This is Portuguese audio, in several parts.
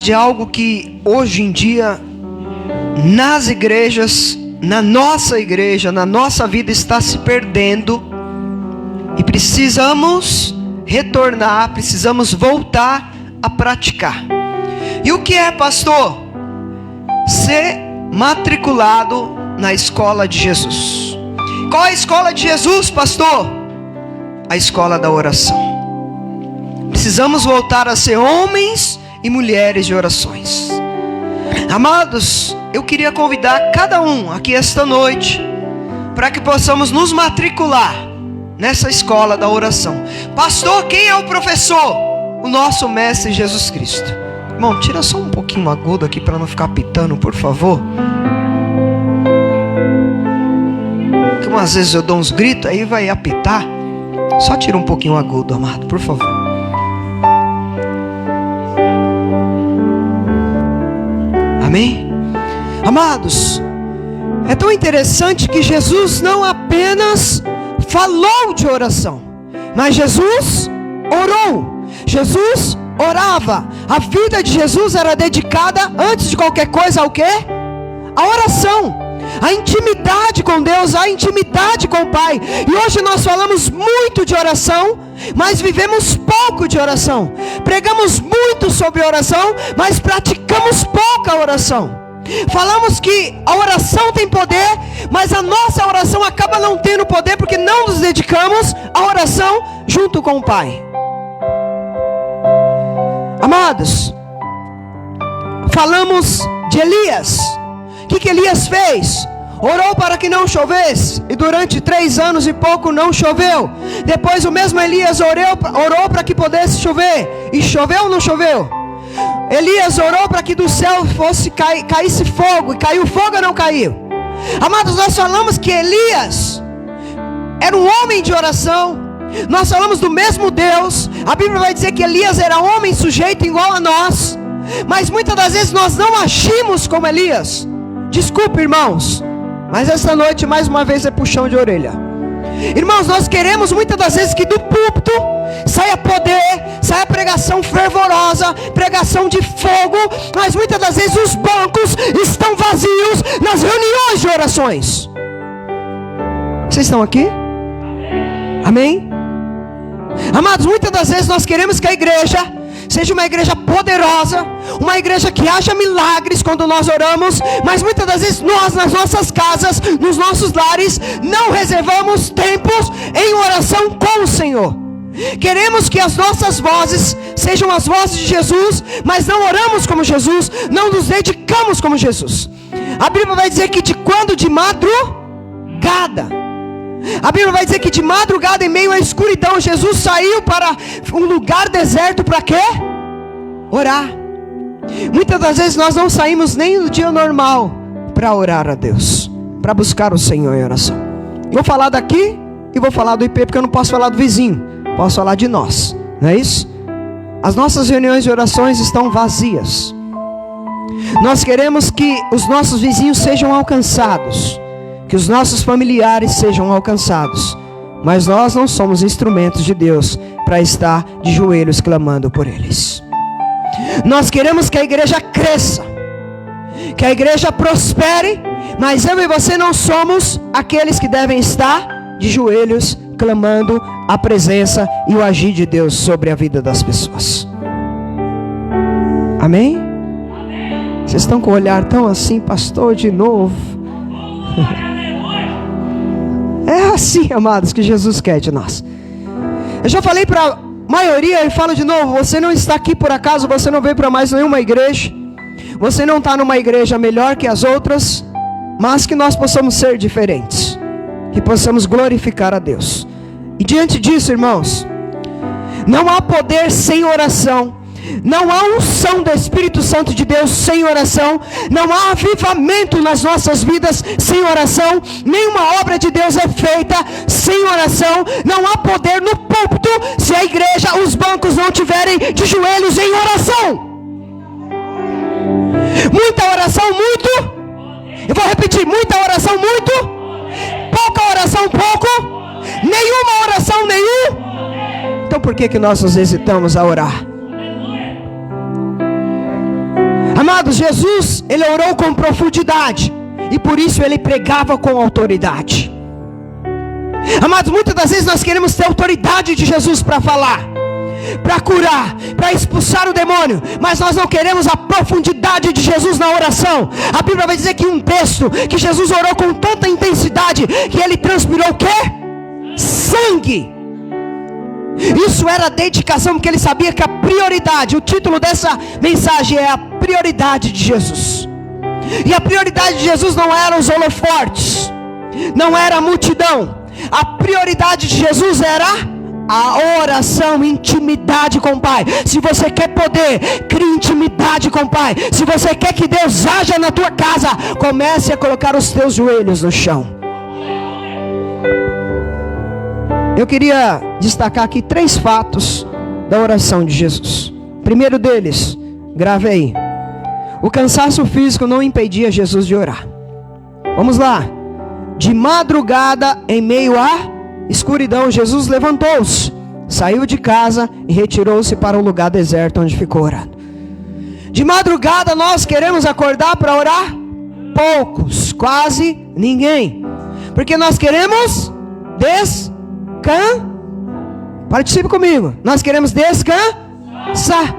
de algo que hoje em dia nas igrejas, na nossa igreja, na nossa vida está se perdendo, e precisamos retornar, precisamos voltar a praticar. E o que é, pastor? Ser matriculado na escola de Jesus. Qual é a escola de Jesus, pastor? A escola da oração. Precisamos voltar a ser homens e mulheres de orações. Amados, eu queria convidar cada um aqui esta noite para que possamos nos matricular nessa escola da oração. Pastor, quem é o professor? O nosso mestre Jesus Cristo. Irmão, tira só um pouquinho agudo aqui para não ficar pitando, por favor. Porque às vezes eu dou uns gritos, aí vai apitar. Só tira um pouquinho agudo, amado, por favor. Amém? Amados, é tão interessante que Jesus não apenas falou de oração, mas Jesus orou. Jesus orava. A vida de Jesus era dedicada, antes de qualquer coisa, ao quê? A oração, a intimidade com Deus, a intimidade com o Pai. E hoje nós falamos muito de oração, mas vivemos pouco de oração. Pregamos muito sobre oração, mas praticamos pouca oração. Falamos que a oração tem poder, mas a nossa oração acaba não tendo poder porque não nos dedicamos à oração junto com o Pai. Amados, falamos de Elias. O que Elias fez? Orou para que não chovesse, e durante 3 anos e pouco não choveu. Depois o mesmo Elias orou para que pudesse chover, e choveu ou não choveu? Elias orou para que do céu caísse fogo, e caiu fogo ou não caiu? Amados, nós falamos que Elias era um homem de oração. Nós falamos do mesmo Deus. A Bíblia vai dizer que Elias era homem sujeito igual a nós, mas muitas das vezes nós não agimos como Elias. Desculpe, irmãos, mas essa noite mais uma vez é puxão de orelha. Irmãos, nós queremos muitas das vezes que do púlpito saia poder, saia pregação fervorosa, pregação de fogo, mas muitas das vezes os bancos estão vazios nas reuniões de orações. Vocês estão aqui? Amém? Amados, muitas das vezes nós queremos que a igreja seja uma igreja poderosa, uma igreja que haja milagres quando nós oramos, mas muitas das vezes nós nas nossas casas, nos nossos lares, não reservamos tempos em oração com o Senhor. Queremos que as nossas vozes sejam as vozes de Jesus, mas não oramos como Jesus, não nos dedicamos como Jesus. A Bíblia vai dizer que de madrugada, a Bíblia vai dizer que de madrugada, em meio à escuridão, Jesus saiu para um lugar deserto para quê? Orar. Muitas das vezes nós não saímos nem no dia normal para orar a Deus, para buscar o Senhor em oração. Vou falar daqui e vou falar do IP, porque eu não posso falar do vizinho, posso falar de nós, não é isso? As nossas reuniões de orações estão vazias. Nós queremos que os nossos vizinhos sejam alcançados, que os nossos familiares sejam alcançados, mas nós não somos instrumentos de Deus para estar de joelhos clamando por eles. Nós queremos que a igreja cresça, que a igreja prospere, mas eu e você não somos aqueles que devem estar de joelhos clamando a presença e o agir de Deus sobre a vida das pessoas. Amém? Vocês estão com o olhar tão assim, pastor, de novo? É assim, amados, que Jesus quer de nós. Eu já falei para a maioria e falo de novo: você não está aqui por acaso, você não veio para mais nenhuma igreja, você não está numa igreja melhor que as outras, mas que nós possamos ser diferentes, que possamos glorificar a Deus. E diante disso, irmãos, não há poder sem oração, não há unção do Espírito Santo de Deus sem oração, não há avivamento nas nossas vidas sem oração, nenhuma obra de Deus é feita sem oração, não há poder no púlpito se a igreja, os bancos não tiverem de joelhos em oração. Muita oração, muito. Eu vou repetir: muita oração, muito. Pouca oração, pouco. Nenhuma oração, nenhum. Então por que nós nos hesitamos a orar? Amados, Jesus, ele orou com profundidade, e por isso ele pregava com autoridade. Amados, muitas das vezes nós queremos ter autoridade de Jesus para falar, para curar, para expulsar o demônio, mas nós não queremos a profundidade de Jesus na oração. A Bíblia vai dizer que um texto, que Jesus orou com tanta intensidade, que ele transpirou o quê? Sangue. Isso era dedicação, porque ele sabia que a prioridade, o título dessa mensagem é a prioridade de Jesus. E a prioridade de Jesus não eram os holofortes, não era a multidão. A prioridade de Jesus era a oração, intimidade com o Pai. Se você quer poder, crie intimidade com o Pai. Se você quer que Deus haja na tua casa, comece a colocar os teus joelhos no chão. Eu queria destacar aqui 3 fatos da oração de Jesus. Primeiro deles, grave aí: o cansaço físico não impedia Jesus de orar. Vamos lá. De madrugada, em meio à escuridão, Jesus levantou-se, saiu de casa e retirou-se para um lugar deserto, onde ficou orando. De madrugada nós queremos acordar para orar? Poucos, quase ninguém, porque nós queremos participe comigo, nós queremos descansar.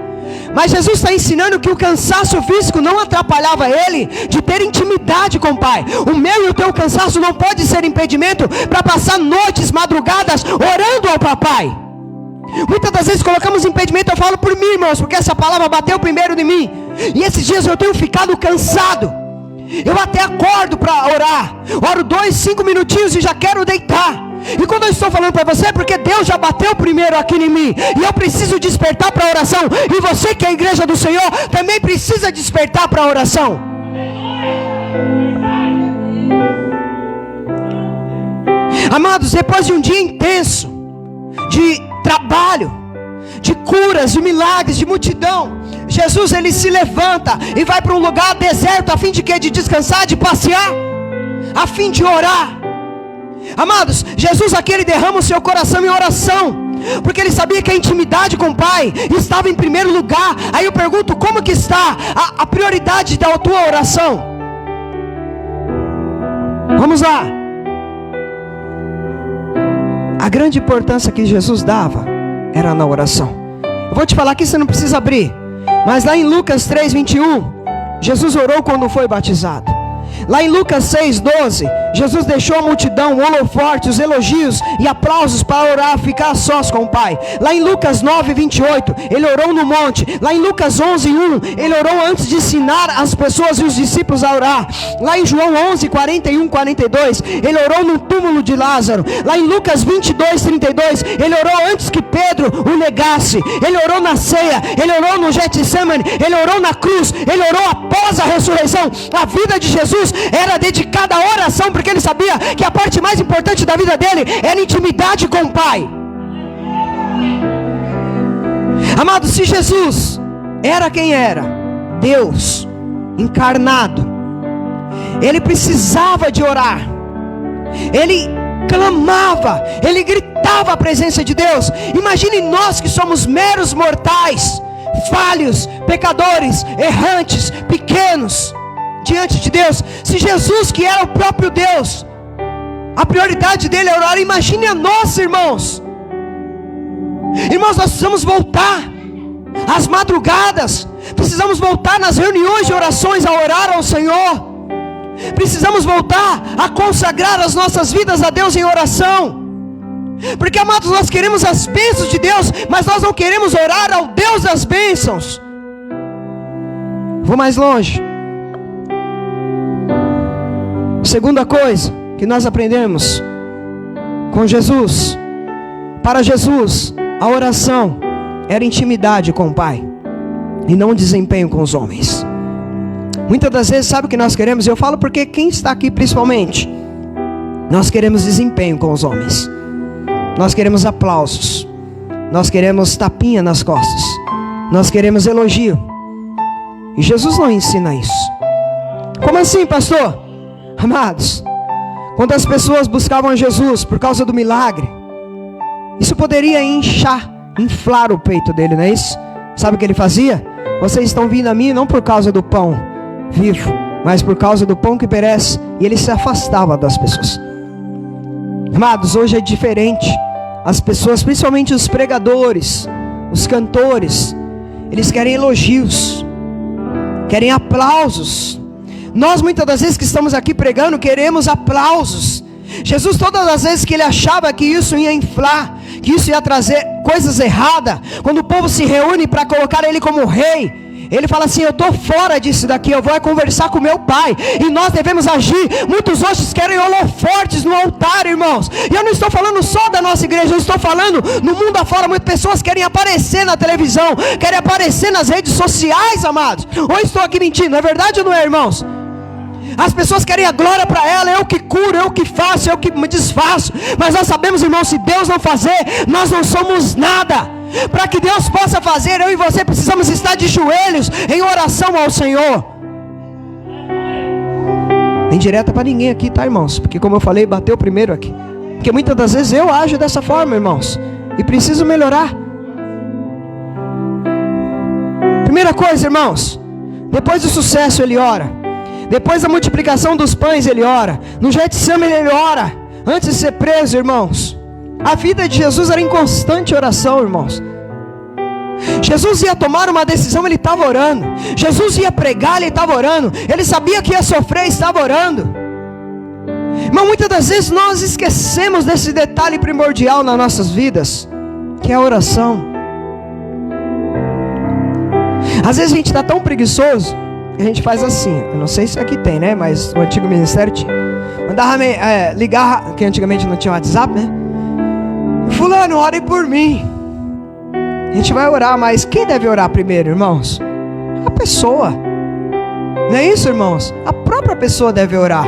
Mas Jesus está ensinando que o cansaço físico não atrapalhava ele de ter intimidade com o Pai. O meu e o teu cansaço não pode ser impedimento para passar noites, madrugadas, orando ao Papai. Muitas das vezes colocamos impedimento. Eu falo por mim, irmãos, porque essa palavra bateu primeiro em mim. E esses dias eu tenho ficado cansado. Eu até acordo para orar, oro 2, 5 minutinhos e já quero deitar. E quando eu estou falando para você, é porque Deus já bateu primeiro aqui em mim, e eu preciso despertar para a oração. E você que é a igreja do Senhor também precisa despertar para a oração. Amados, depois de um dia intenso de trabalho, de curas, de milagres, de multidão, Jesus ele se levanta e vai para um lugar deserto, a fim de quê? De descansar, de passear, a fim de orar. Amados, Jesus aqui ele derrama o seu coração em oração, porque ele sabia que a intimidade com o Pai estava em primeiro lugar. Aí eu pergunto, como que está a prioridade da tua oração? Vamos lá. A grande importância que Jesus dava era na oração. Eu vou te falar aqui, você não precisa abrir, mas lá em Lucas 3:21, Jesus orou quando foi batizado. Lá em Lucas 6:12, Jesus deixou a multidão, o holoforte, os elogios e aplausos para orar, ficar sós com o Pai. Lá em Lucas 9:28, ele orou no monte. Lá em Lucas 11:1, ele orou antes de ensinar as pessoas e os discípulos a orar. Lá em João 11:41-42, ele orou no túmulo de Lázaro. Lá em Lucas 22:32, ele orou antes que Pedro o negasse. Ele orou na ceia, ele orou no Getsemane, ele orou na cruz, ele orou após a ressurreição. A vida de Jesus era dedicada à oração, porque ele sabia que a parte mais importante da vida dele era intimidade com o Pai. Amado, se Jesus era quem era, Deus encarnado, ele precisava de orar, ele clamava, ele gritava a presença de Deus. Imagine nós que somos meros mortais, falhos, pecadores, errantes, pequenos diante de Deus. Se Jesus, que era o próprio Deus, a prioridade dele é orar, imagine a nós, irmãos. Irmãos, nós precisamos voltar às madrugadas, precisamos voltar nas reuniões de orações a orar ao Senhor, precisamos voltar a consagrar as nossas vidas a Deus em oração. Porque, amados, nós queremos as bênçãos de Deus, mas nós não queremos orar ao Deus das bênçãos. Vou mais longe. Segunda coisa que nós aprendemos com Jesus: para Jesus, a oração era intimidade com o Pai e não desempenho com os homens. Muitas das vezes, sabe o que nós queremos? Eu falo porque quem está aqui principalmente, nós queremos desempenho com os homens, nós queremos aplausos, nós queremos tapinha nas costas, nós queremos elogio. E Jesus não ensina isso. Como assim, pastor? Amados, quando as pessoas buscavam Jesus por causa do milagre, isso poderia inflar o peito dele, não é isso? Sabe o que ele fazia? vocês estão vindo a mim não por causa do pão vivo, mas por causa do pão que perece. E ele se afastava das pessoas. Amados, hoje é diferente. As pessoas, principalmente os pregadores, os cantores, eles querem elogios, querem aplausos. Nós muitas das vezes que estamos aqui pregando, queremos aplausos. Jesus, todas as vezes que ele achava que isso ia inflar, que isso ia trazer coisas erradas, quando o povo se reúne para colocar ele como rei, ele fala assim: eu estou fora disso daqui, eu vou conversar com meu pai. E nós devemos agir. Muitos hoje querem holofortes no altar, irmãos. E eu não estou falando só da nossa igreja, eu estou falando no mundo afora. Muitas pessoas querem aparecer na televisão, querem aparecer nas redes sociais, amados. Ou estou aqui mentindo? É verdade ou não é, irmãos? As pessoas querem a glória para ela. Eu que curo, eu que faço, eu que me desfaço. Mas nós sabemos, irmãos, se Deus não fazer, nós não somos nada. Para que Deus possa fazer, eu e você precisamos estar de joelhos em oração ao Senhor. Nem direta para ninguém aqui, tá, irmãos? Porque como eu falei, bateu primeiro aqui. Porque muitas das vezes eu ajo dessa forma, irmãos, e preciso melhorar. Primeira coisa, irmãos, depois do sucesso ele ora. Depois da multiplicação dos pães ele ora. No Getsemane ele ora. Antes de ser preso, irmãos, a vida de Jesus era em constante oração, irmãos. Jesus ia tomar uma decisão, ele estava orando. Jesus ia pregar, ele estava orando. Ele sabia que ia sofrer, estava orando. Mas muitas das vezes nós esquecemos desse detalhe primordial nas nossas vidas, que é a oração. Às vezes a gente está tão preguiçoso que a gente faz assim. Eu não sei se aqui tem, né? Mas o antigo ministério tinha. Mandava ligar, que antigamente não tinha WhatsApp, né? Fulano, ore por mim. A gente vai orar, mas quem deve orar primeiro, irmãos? A pessoa. Não é isso, irmãos? A própria pessoa deve orar.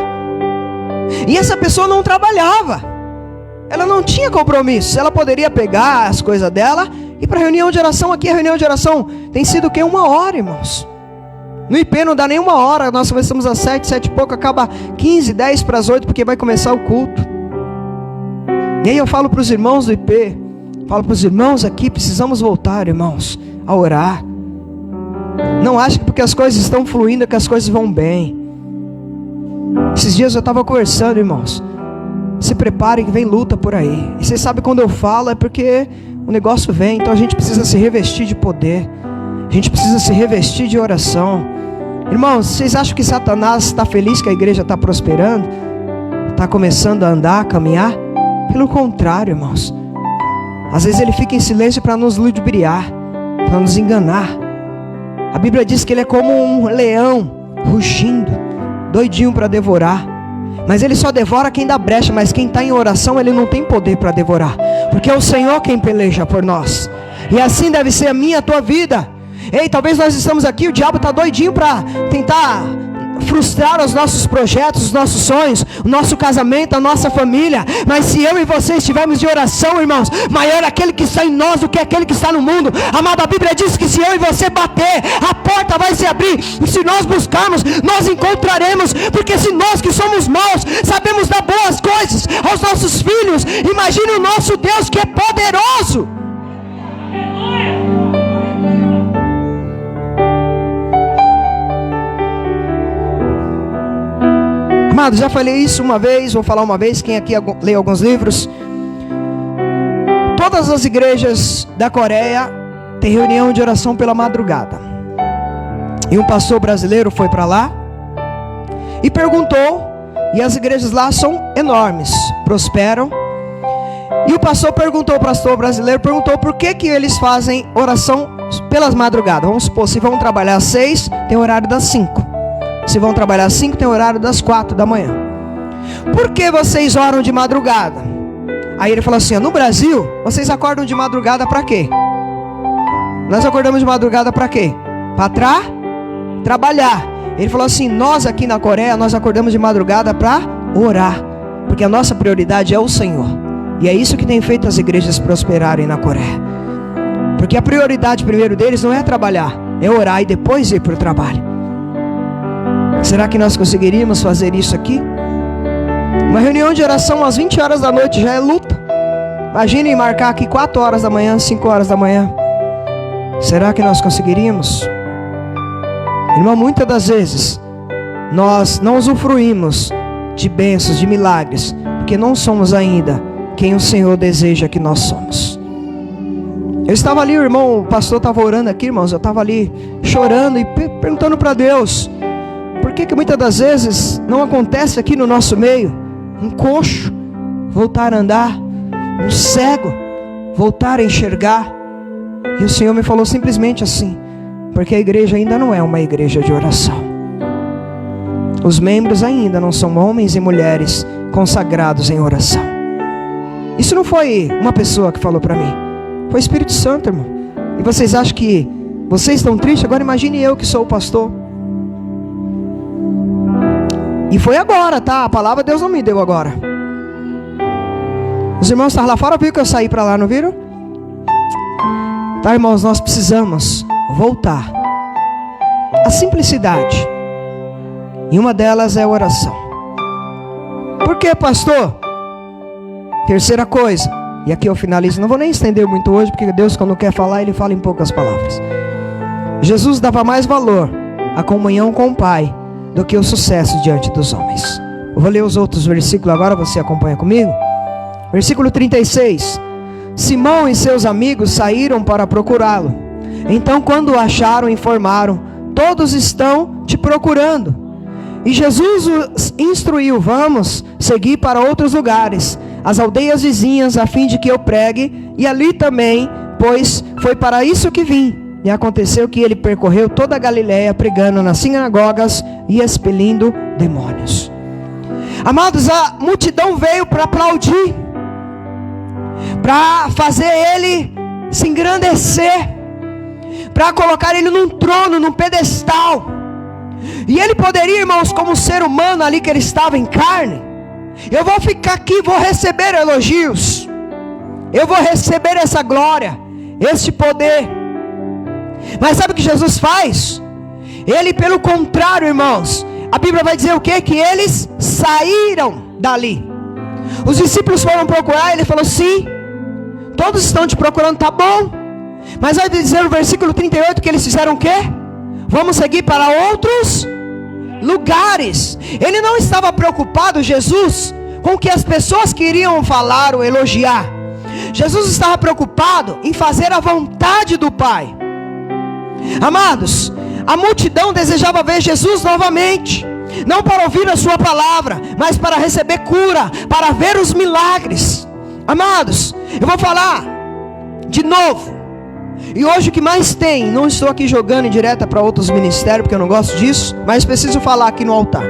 E essa pessoa não trabalhava. Ela não tinha compromisso. Ela poderia pegar as coisas dela e ir para a reunião de oração. Aqui a reunião de oração tem sido o quê? 1 hora, irmãos. No IP não dá nem 1 hora. Nós começamos às 7, 7 e pouco. Acaba 15, 10 para as 8, porque vai começar o culto. E aí eu falo para os irmãos do IP, falo para os irmãos aqui, precisamos voltar, irmãos, a orar. Não acho que porque as coisas estão fluindo que as coisas vão bem. Esses dias eu estava conversando, irmãos. Se preparem que vem luta por aí. E vocês sabem quando eu falo é porque o negócio vem. Então a gente precisa se revestir de poder. A gente precisa se revestir de oração. Irmãos, vocês acham que Satanás está feliz que a igreja está prosperando? Está começando a andar, a caminhar? Pelo contrário, irmãos. Às vezes ele fica em silêncio para nos ludibriar, para nos enganar. A Bíblia diz que ele é como um leão rugindo, doidinho para devorar. Mas ele só devora quem dá brecha. Mas quem está em oração, ele não tem poder para devorar, porque é o Senhor quem peleja por nós. E assim deve ser a minha, a tua vida. Ei, talvez nós estamos aqui, o diabo está doidinho para tentar frustrar os nossos projetos, os nossos sonhos, o nosso casamento, a nossa família. Mas se eu e você estivermos de oração, irmãos, maior é aquele que está em nós do que aquele que está no mundo. Amado, a Bíblia diz que se eu e você bater, a porta vai se abrir. E se nós buscarmos, nós encontraremos. Porque se nós que somos maus sabemos dar boas coisas aos nossos filhos, imagine o nosso Deus que é poderoso. Amado, já falei isso uma vez, vou falar uma vez. Quem aqui lê alguns livros? Todas as igrejas da Coreia têm reunião de oração pela madrugada. E um pastor brasileiro foi para lá e perguntou. E as igrejas lá são enormes, prosperam. E o pastor perguntou, o pastor brasileiro perguntou por que eles fazem oração pelas madrugadas. Vamos supor, se vão trabalhar às 6, tem horário das 5. Se vão trabalhar às 5, tem horário das 4 da manhã. Por que vocês oram de madrugada? Aí ele falou assim, no Brasil, vocês acordam de madrugada para quê? Nós acordamos de madrugada para quê? Para trabalhar. Ele falou assim, nós aqui na Coreia, nós acordamos de madrugada para orar. Porque a nossa prioridade é o Senhor. E é isso que tem feito as igrejas prosperarem na Coreia. Porque a prioridade primeiro deles não é trabalhar, é orar e depois ir para o trabalho. Será que nós conseguiríamos fazer isso aqui? Uma reunião de oração às 20 horas da noite já é luta. Imaginem marcar aqui 4 horas da manhã, 5 horas da manhã. Será que nós conseguiríamos? Irmão, muitas das vezes nós não usufruímos de bênçãos, de milagres, porque não somos ainda quem o Senhor deseja que nós somos. Eu estava ali, o irmão, o pastor estava orando aqui, irmãos, eu estava ali chorando e perguntando para Deus, por que muitas das vezes não acontece aqui no nosso meio, um coxo voltar a andar, um cego voltar a enxergar? E o Senhor me falou simplesmente assim, porque a igreja ainda não é uma igreja de oração. Os membros ainda não são homens e mulheres consagrados em oração. Isso não foi uma pessoa que falou para mim, foi o Espírito Santo, irmão. E vocês acham que vocês estão tristes? Agora imagine eu que sou o pastor. E foi agora, tá? A palavra Deus não me deu agora. Os irmãos estavam lá fora, viram que eu saí para lá, não viram? Tá, irmãos, nós precisamos voltar à simplicidade. E uma delas é a oração. Por que, pastor? Terceira coisa, e aqui eu finalizo, não vou nem estender muito hoje, porque Deus, quando quer falar, Ele fala em poucas palavras. Jesus dava mais valor à comunhão com o Pai do que o sucesso diante dos homens. Eu vou ler os outros versículos agora, você acompanha comigo. Versículo 36. Simão e seus amigos saíram para procurá-lo. Então, quando o acharam, informaram: todos estão te procurando. E Jesus os instruiu: vamos seguir para outros lugares, as aldeias vizinhas, a fim de que eu pregue, e ali também, pois foi para isso que vim. E aconteceu que ele percorreu toda a Galileia, pregando nas sinagogas e expelindo demônios. Amados, a multidão veio para aplaudir, para fazer ele se engrandecer, para colocar ele num trono, num pedestal. E ele poderia, irmãos, como ser humano ali que ele estava em carne, eu vou ficar aqui, vou receber elogios, eu vou receber essa glória, esse poder. Mas sabe o que Jesus faz? Ele, pelo contrário, irmãos, a Bíblia vai dizer o quê? Que eles saíram dali. Os discípulos foram procurar, ele falou: sim, todos estão te procurando, tá bom. Mas vai dizer no versículo 38 que eles fizeram o quê? Vamos seguir para outros lugares. Ele não estava preocupado, Jesus, com o que as pessoas queriam falar ou elogiar. Jesus estava preocupado em fazer a vontade do Pai. Amados, a multidão desejava ver Jesus novamente, não para ouvir a sua palavra, mas para receber cura, para ver os milagres. Amados, eu vou falar de novo. E hoje o que mais tem, não estou aqui jogando em direta para outros ministérios, porque eu não gosto disso, mas preciso falar aqui no altar.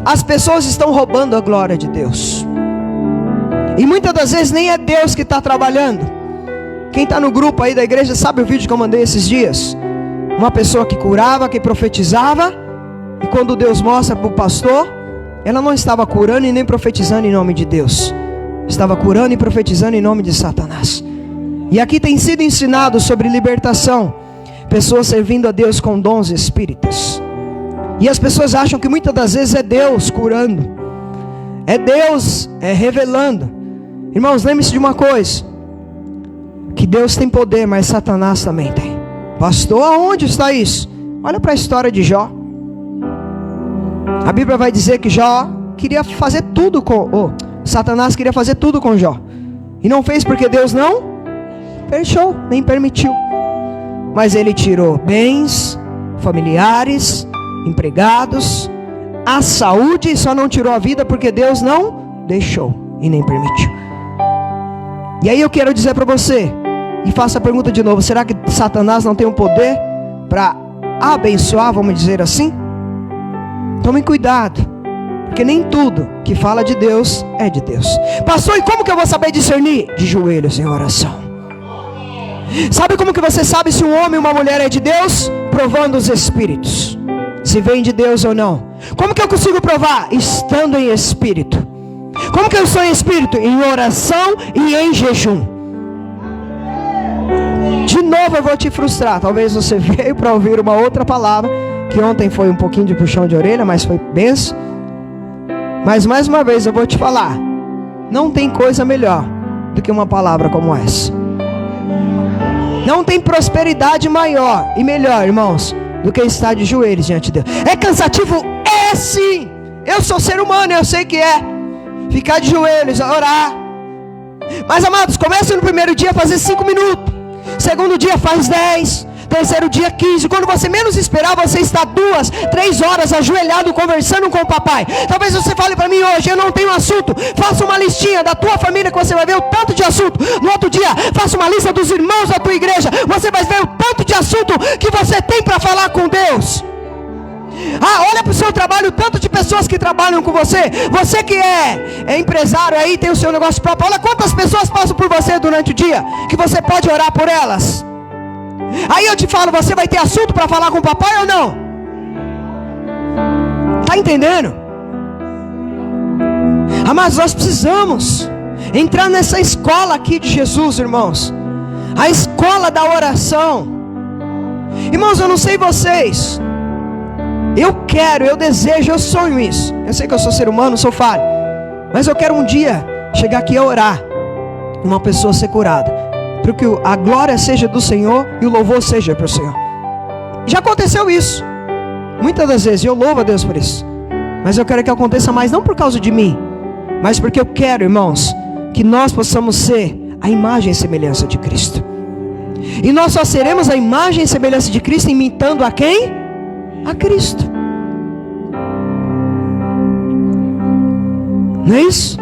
As pessoas estão roubando a glória de Deus, e muitas das vezes nem é Deus que está trabalhando. Quem está no grupo aí da igreja sabe o vídeo que eu mandei esses dias. Uma pessoa que curava, que profetizava, e quando Deus mostra para o pastor, ela não estava curando e nem profetizando em nome de Deus, estava curando e profetizando em nome de Satanás. E aqui tem sido ensinado sobre libertação, pessoas servindo a Deus com dons espíritas. E as pessoas acham que muitas das vezes é Deus curando, é Deus revelando. Irmãos, lembre-se de uma coisa, que Deus tem poder, mas Satanás também tem. Pastor, aonde está isso? Olha para a história de Jó. A Bíblia vai dizer que Jó queria fazer tudo com Satanás queria fazer tudo com Jó, e não fez porque Deus não deixou, nem permitiu. Mas ele tirou bens, familiares, empregados, a saúde, e só não tirou a vida porque Deus não deixou e nem permitiu. E aí eu quero dizer para você, e faço a pergunta de novo: será que Satanás não tem o poder para abençoar, vamos dizer assim? Tomem cuidado, porque nem tudo que fala de Deus é de Deus. Pastor, e como que eu vou saber discernir? De joelhos em oração. Sabe como que você sabe se um homem ou uma mulher é de Deus? Provando os espíritos, se vem de Deus ou não. Como que eu consigo provar? Estando em espírito. Como que eu sou em espírito? Em oração e em jejum. De novo eu vou te frustrar. Talvez você veio para ouvir uma outra palavra, que ontem foi um pouquinho de puxão de orelha, mas foi benção. Mas mais uma vez eu vou te falar, não tem coisa melhor do que uma palavra como essa. Não tem prosperidade maior e melhor, irmãos, do que estar de joelhos diante de Deus. É cansativo? É sim. Eu sou ser humano, eu sei que é. Ficar de joelhos, orar. Mas amados, comece no primeiro dia a fazer 5 minutos. Segundo dia faz 10. Terceiro dia 15. Quando você menos esperar, você está 2, 3 horas ajoelhado conversando com o papai. Talvez você fale para mim hoje: eu não tenho assunto. Faça uma listinha da tua família, que você vai ver o tanto de assunto. No outro dia, faça uma lista dos irmãos da tua igreja. Você vai ver o tanto de assunto que você tem para falar com Deus. Olha para o seu trabalho, o tanto de pessoas que trabalham com você. Você que é empresário aí, tem o seu negócio próprio. Olha quantas pessoas passam por você durante o dia, que você pode orar por elas. Aí eu te falo, você vai ter assunto para falar com o papai ou não? Está entendendo? Mas nós precisamos entrar nessa escola aqui de Jesus, irmãos. A escola da oração. Irmãos, eu não sei vocês, eu desejo, eu sonho isso. Eu sei que eu sou ser humano, sou falho, mas eu quero um dia chegar aqui a orar, uma pessoa ser curada, para que a glória seja do Senhor e o louvor seja para o Senhor. Já aconteceu isso muitas das vezes, e eu louvo a Deus por isso. Mas eu quero que aconteça mais, não por causa de mim, mas porque eu quero, irmãos, que nós possamos ser a imagem e semelhança de Cristo. E nós só seremos a imagem e semelhança de Cristo imitando a quem? A Cristo. Não é isso?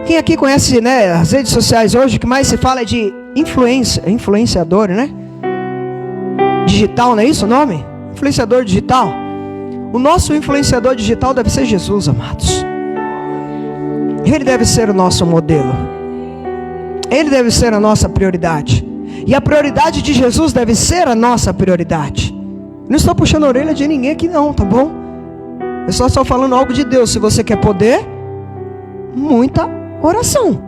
Quem aqui conhece, né, as redes sociais hoje, o que mais se fala é de influenciador, né? Digital, não é isso o nome? Influenciador digital. O nosso influenciador digital deve ser Jesus, amados. Ele deve ser o nosso modelo. Ele deve ser a nossa prioridade. E a prioridade de Jesus deve ser a nossa prioridade. Não estou puxando a orelha de ninguém aqui não, tá bom? Eu só estou falando algo de Deus. Se você quer poder, muita oração.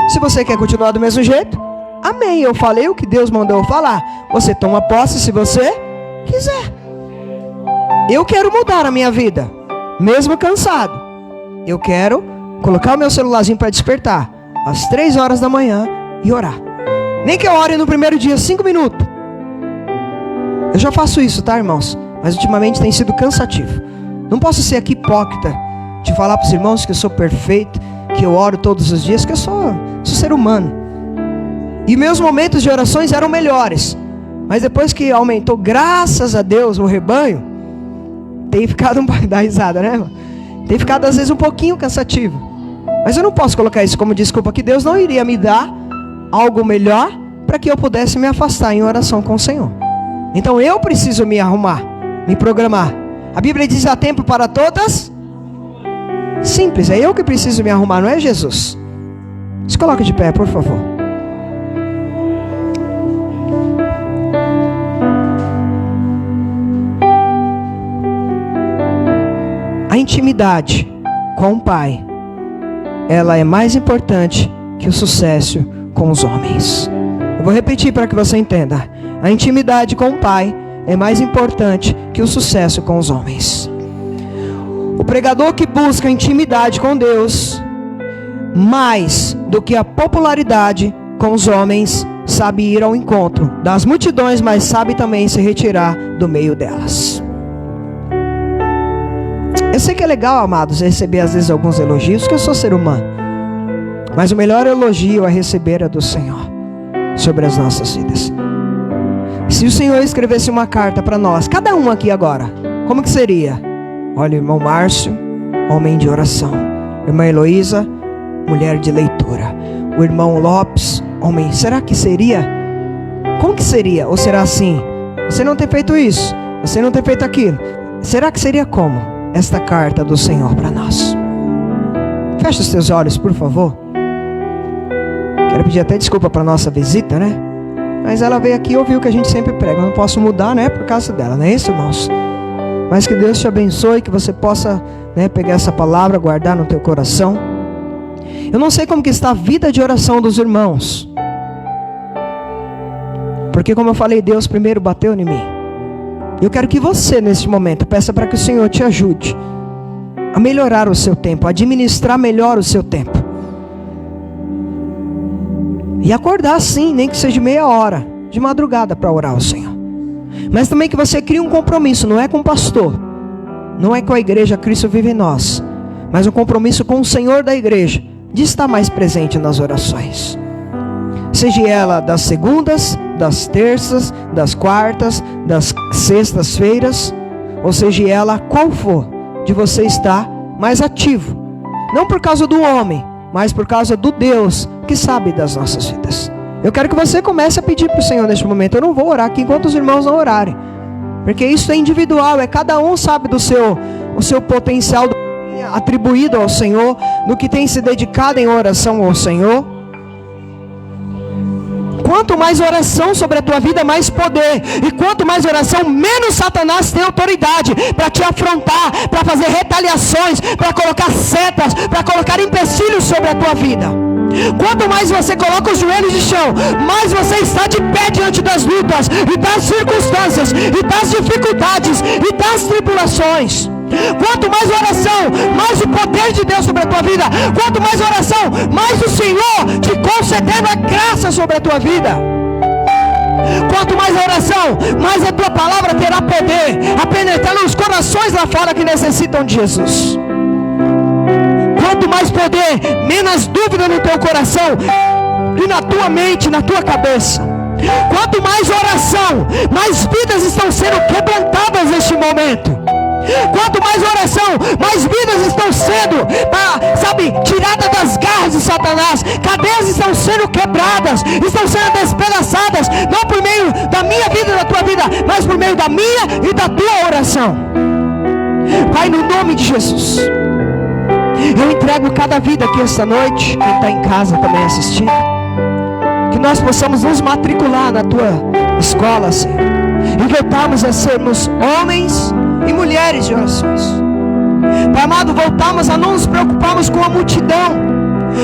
Se você quer continuar do mesmo jeito, amém. Eu falei o que Deus mandou eu falar. Você toma posse se você quiser. Eu quero mudar a minha vida, mesmo cansado. Eu quero colocar o meu celularzinho para despertar às 3 horas da manhã e orar. Nem que eu ore no primeiro dia 5 minutos. Eu já faço isso, tá, irmãos? Mas ultimamente tem sido cansativo. Não posso ser aqui hipócrita de falar para os irmãos que eu sou perfeito, que eu oro todos os dias, que eu sou ser humano. E meus momentos de orações eram melhores. Mas depois que aumentou, graças a Deus, o rebanho, tem ficado dá risada, né, irmão? Tem ficado às vezes um pouquinho cansativo. Mas eu não posso colocar isso como desculpa, que Deus não iria me dar algo melhor para que eu pudesse me afastar em oração com o Senhor. Então eu preciso me arrumar, me programar. A Bíblia diz: há tempo para todas. Simples, é eu que preciso me arrumar, não é Jesus. Se coloque de pé, por favor. A intimidade com o Pai, ela é mais importante que o sucesso com os homens. Eu vou repetir para que você entenda. A intimidade com o Pai é mais importante que o sucesso com os homens. O pregador que busca intimidade com Deus mais do que a popularidade com os homens sabe ir ao encontro das multidões, mas sabe também se retirar do meio delas. Eu sei que é legal, amados, receber às vezes alguns elogios, que eu sou ser humano. Mas o melhor elogio a receber é do Senhor sobre as nossas vidas. Se o Senhor escrevesse uma carta para nós, cada um aqui agora, como que seria? Olha, irmão Márcio, homem de oração. Irmã Heloísa, mulher de leitura. O irmão Lopes, homem. Será que seria? Como que seria? Ou será assim? Você não tem feito isso, você não tem feito aquilo. Será que seria como? Esta carta do Senhor para nós. Feche os teus olhos, por favor. Quero pedir até desculpa para nossa visita, né? Mas ela veio aqui e ouviu o que a gente sempre prega. Eu não posso mudar, né? Por causa dela, não é isso, irmãos? Mas que Deus te abençoe, que você possa, né, pegar essa palavra, guardar no teu coração. Eu não sei como que está a vida de oração dos irmãos. Porque como eu falei, Deus primeiro bateu em mim. Eu quero que você, nesse momento, peça para que o Senhor te ajude a melhorar o seu tempo, a administrar melhor o seu tempo. E acordar sim, nem que seja meia hora de madrugada para orar ao Senhor. Mas também que você crie um compromisso, não é com o pastor, não é com a igreja Cristo vive em nós, mas um compromisso com o Senhor da igreja, de estar mais presente nas orações. Seja ela das segundas, das terças, das quartas, das sextas-feiras, ou seja ela qual for, de você estar mais ativo. Não por causa do homem, mas por causa do Deus que sabe das nossas vidas. Eu quero que você comece a pedir para o Senhor neste momento. Eu não vou orar aqui enquanto os irmãos não orarem, porque isso é individual, cada um sabe do o seu potencial atribuído ao Senhor, no que tem se dedicado em oração ao Senhor. Quanto mais oração sobre a tua vida, mais poder. E quanto mais oração, menos Satanás tem autoridade para te afrontar, para fazer retaliações, para colocar setas, para colocar empecilhos sobre a tua vida. Quanto mais você coloca os joelhos de chão, mais você está de pé diante das lutas, e das circunstâncias, e das dificuldades, e das tribulações. Quanto mais oração, mais o poder de Deus sobre a tua vida. Quanto mais oração, mais o Senhor te concedendo a graça sobre a tua vida. Quanto mais oração, mais a tua palavra terá poder a penetrar nos corações lá fora que necessitam de Jesus. Quanto mais poder, menos dúvida no teu coração e na tua mente, na tua cabeça. Quanto mais oração, mais vidas estão sendo quebrantadas neste momento. Quanto mais oração, mais vidas estão sendo, tiradas das garras de Satanás. Cadeias estão sendo quebradas, estão sendo despedaçadas, não por meio da minha vida e da tua vida, mas por meio da minha e da tua oração. Pai, no nome de Jesus, eu entrego cada vida aqui esta noite, quem está em casa também assistindo, que nós possamos nos matricular na tua escola, Senhor, e voltarmos a sermos homens e mulheres de orações. Pai amado, voltamos a não nos preocuparmos com a multidão.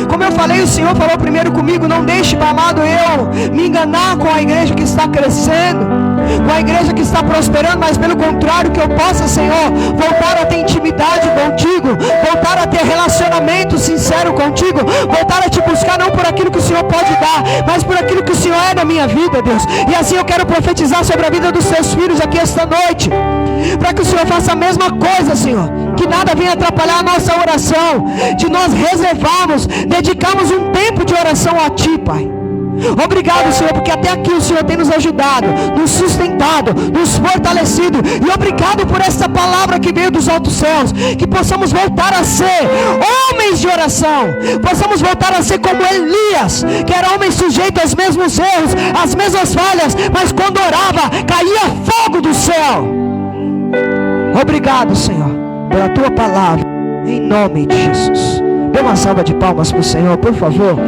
Como eu falei, o Senhor falou primeiro comigo: não deixe, Pai amado, eu me enganar com a igreja que está crescendo, com a igreja que está prosperando, mas pelo contrário, que eu possa, Senhor, voltar a ter intimidade contigo, voltar a ter relacionamento sincero contigo, voltar a te buscar não por aquilo que o Senhor pode dar, mas por aquilo que o Senhor é na minha vida, Deus. E assim eu quero profetizar sobre a vida dos teus filhos aqui esta noite, para que o Senhor faça a mesma coisa, Senhor, que nada venha atrapalhar a nossa oração, de nós reservarmos, dedicarmos um tempo de oração a Ti, Pai. Obrigado, Senhor, porque até aqui o Senhor tem nos ajudado, nos sustentado, nos fortalecido. E obrigado por essa palavra que veio dos altos céus. Que possamos voltar a ser homens de oração. Possamos voltar a ser como Elias, que era homem sujeito aos mesmos erros, às mesmas falhas, mas quando orava, caía fogo do céu. Obrigado, Senhor, pela Tua palavra, em nome de Jesus. Dê uma salva de palmas para o Senhor, por favor.